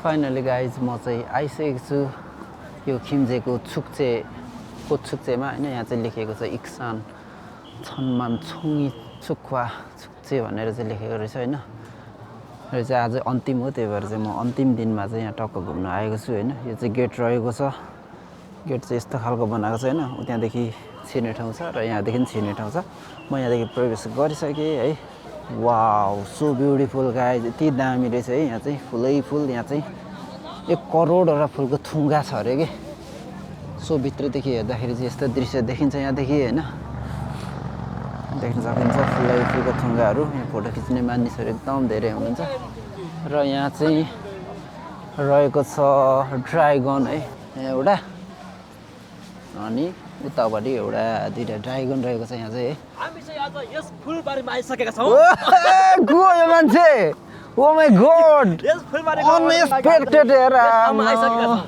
finally guys म चाहिँ आइसकेको छु यो खिम्जेको छुक्चेमा होइन यहाँ चाहिँ लेखेको छ इक्सान छन्मान छोङी चुक्वा छुक्चे भनेर चाहिँ लेखेको रहेछ होइन र चाहिँ आज अन्तिम हो त्यही भएर चाहिँ म अन्तिम दिनमा चाहिँ यहाँ टक्क घुम्न आएको छु होइन यो चाहिँ गेट रहेको छ गेट चाहिँ यस्तो खालको बनाएको छ होइन त्यहाँदेखि छिर्ने ठाउँ छ र यहाँदेखि छिर्ने ठाउँ छ म यहाँदेखि प्रवेश गरिसकेँ है वाउ सो ब्युटिफुल गाइज यति दामी रहेछ है यहाँ चाहिँ फुलै फुल यहाँ चाहिँ 1 करोडवटा फुलको थुङ्गा छ अरे कि सो भित्रदेखि हेर्दाखेरि चाहिँ यस्तो दृश्य देखिन्छ यहाँदेखि होइन देख्न सकिन्छ फुलै फुलको थुङ्गाहरू यहाँ फोटो खिच्ने मानिसहरू एकदम धेरै हुनुहुन्छ र यहाँ चाहिँ रहेको छ ड्राइगन है एउटा अनि उतापट्टि एउटा दुईटा ड्राइगन रहेको छ यहाँ चाहिँ है हामी चाहिँ आज यस फुलबारीमा आइसकेका छौँ गो यो मान्छे ओ माय गॉड यस फुलबारीमा अनएक्सपेक्टेड यार आइसकेका छौँ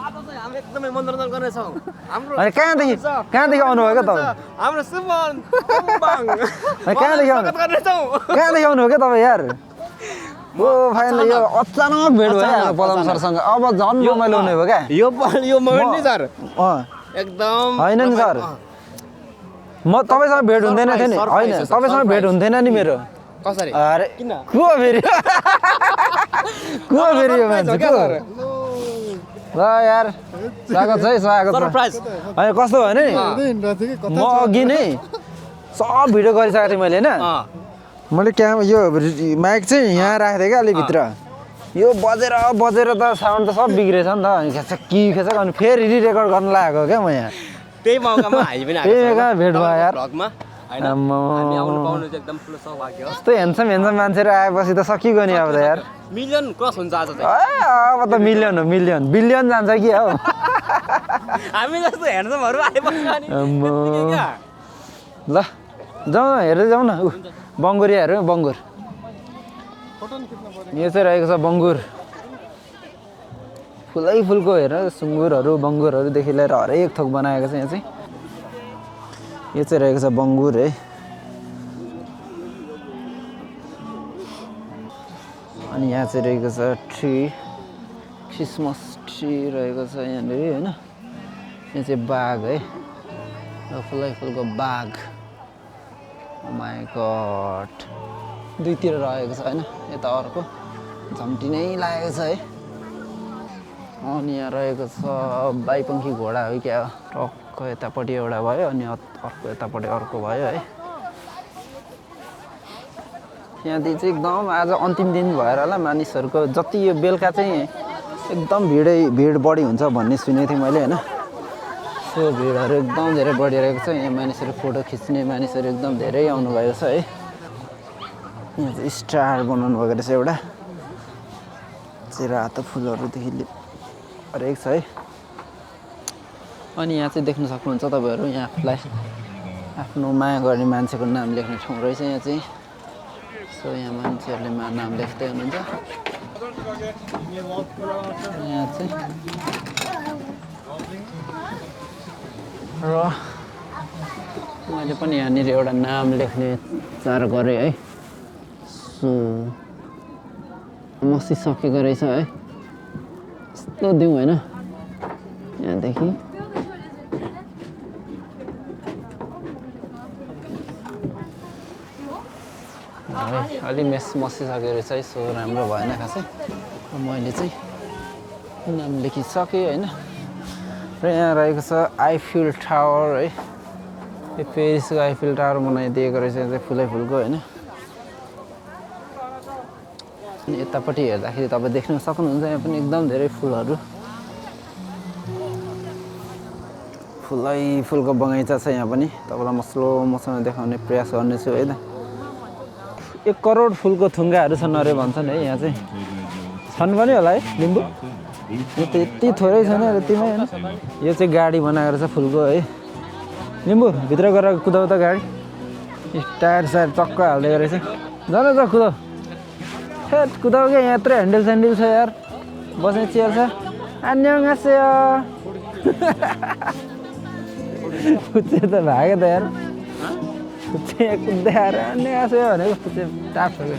आज चाहिँ हामी एकदमै मनोरञ्जन गर्नेछौँ हाम्रो अनि कहाँदेखि आउनुभयो क्या तपाईँ हाम्रो सुमन कुम्बाङ कहाँदेखि आउनुभयो क्या तपाईँ यार ओ फाइनली यो अचानक भेट भयो पदम सरसँग अब झन् रमाइलो हुने भयो क्या यो मोमेन्ट नि सर एकदम होइन नि सर म तपाईँसँग भेट हुँदैन थियो नि होइन तपाईँसँग भेट हुन्थेन नि मेरो कसरी अरे किन को फेरि यो मान्छे को ल यार स्वागत छ है स्वागत छ सरप्राइज होइन कस्तो भयो नि म अघि नै सब भिडियो गरिसकेको थिएँ मैले होइन मैले यो माइक चाहिँ यहाँ राखेको थिएँ क्या अलि भित्र यो बजेर त साउन्ड त सब बिग्रेछ नि त खेचक अनि फेरि रिरेकर्ड गर्न लागेको क्या म यहाँ त्यही मौकामा हामी पनि त्यही कहाँ भेट भयो यार भ्लगमा हामी आउनु पाउनु चाहिँ एकदम ठुलो सौभाग्य हो यस्तो हेन्सम मान्छेहरू आएपछि त सकिगयो नि अब त यार मिलियन क्रस हुन्छ आज चाहिँ अब त मिलियन हो बिलियन जान्छ कि हौ हामी जस्तो हेन्डसमहरू आएपछि अनि ल जाउँ न हेर्दै जाउँ न बङ्गुरियाहरू बङ्गुर यो चाहिँ रहेको छ बङ्गुर फुलै फुलको हेर सुँगुरहरू बङ्गुरहरूदेखि लिएर हरेक थोक बनाएको छ यहाँ चाहिँ यो चाहिँ रहेको छ बङ्गुर है अनि यहाँ चाहिँ रहेको छ ट्री क्रिसमस ट्री रहेको छ यहाँनिर होइन यहाँ चाहिँ बाघ है फुलै फुलको बाघ माई गड दुईतिर रहेको छ होइन यता अर्को झम्टी नै लागेको छ है अनि यहाँ रहेको छ बाइपङ्खी घोडा हो क्या टक्क यतापट्टि एउटा भयो अनि अर्को यतापट्टि अर्को भयो है यहाँदेखि चाहिँ एकदम आज अन्तिम दिन भएर होला मानिसहरूको जति यो बेलुका चाहिँ एकदम भिड बढी हुन्छ भन्ने सुनेको थिएँ मैले होइन सो भिडहरू एकदम धेरै बढिरहेको छ यहाँ मानिसहरू फोटो खिच्ने मानिसहरू एकदम धेरै आउनुभएको छ है यहाँ चाहिँ स्टार बनाउनु भएको रहेछ एउटा चाहिँ रातो फुलहरूदेखि हरेक छ है अनि यहाँ चाहिँ देख्न सक्नुहुन्छ तपाईँहरू यहाँ आफूलाई आफ्नो माया गर्ने मान्छेको नाम लेख्ने ठाउँ रहेछ यहाँ चाहिँ सो यहाँ मान्छेहरूले नाम लेख्दै हुनुहुन्छ यहाँ चाहिँ र मैले पनि यहाँनिर एउटा नाम लेख्ने विचार गरेँ है सो मसिसकेको रहेछ है यस्तो दिउँ होइन यहाँदेखि अलि मसिसकेको रहेछ है सो राम्रो भएन खासै मैले चाहिँ नाम लेखिसकेँ होइन र यहाँ रहेको छ आइफिल टावर है यो पेरिसको आइफिल टावर बनाइदिएको रहेछ चाहिँ फुलै फुलको होइन अनि यतापट्टि हेर्दाखेरि तपाईँ देख्न सक्नुहुन्छ यहाँ पनि एकदम धेरै फुलहरू फुलै फुलको बगैँचा छ यहाँ पनि तपाईँलाई म स्लो मोसनमा देखाउने प्रयास गर्नेछु है त 1 करोड फुलको थुङ्गाहरू छन् अरे भन्छन् है यहाँ चाहिँ छन् पनि होला है लिम्बू यो त यति थोरै छैन यतिमै होइन यो चाहिँ गाडी बनाएको रहेछ फुलको है लिम्बू भित्र गएर कुदाउ त गाडी टायर सायर चक्क हालिदिएको रहेछ जान त कुदाउ हेट कुदाउ क्या यहाँ यत्रो ह्यान्डल स्यान्डल छ यार बस्ने चेयर छ आन्यौँगास्यो फुच्चे त भाग्यो त यार फुच्चे यहाँ कुद्दै आएर आन्यौँगास्यो भनेको फुच्चे टाप छ क्या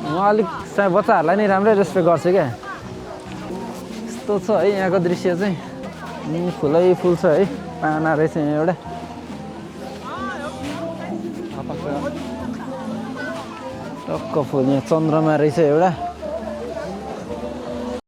म अलिक सायद बच्चाहरूलाई नै राम्रै रेस्पेक्ट गर्छु क्या यस्तो छ है यहाँको दृश्य चाहिँ फुलै फुल छ है पाना रहेछ यहाँ एउटा टक्क फुल यहाँ चन्द्रमा रहेछ एउटा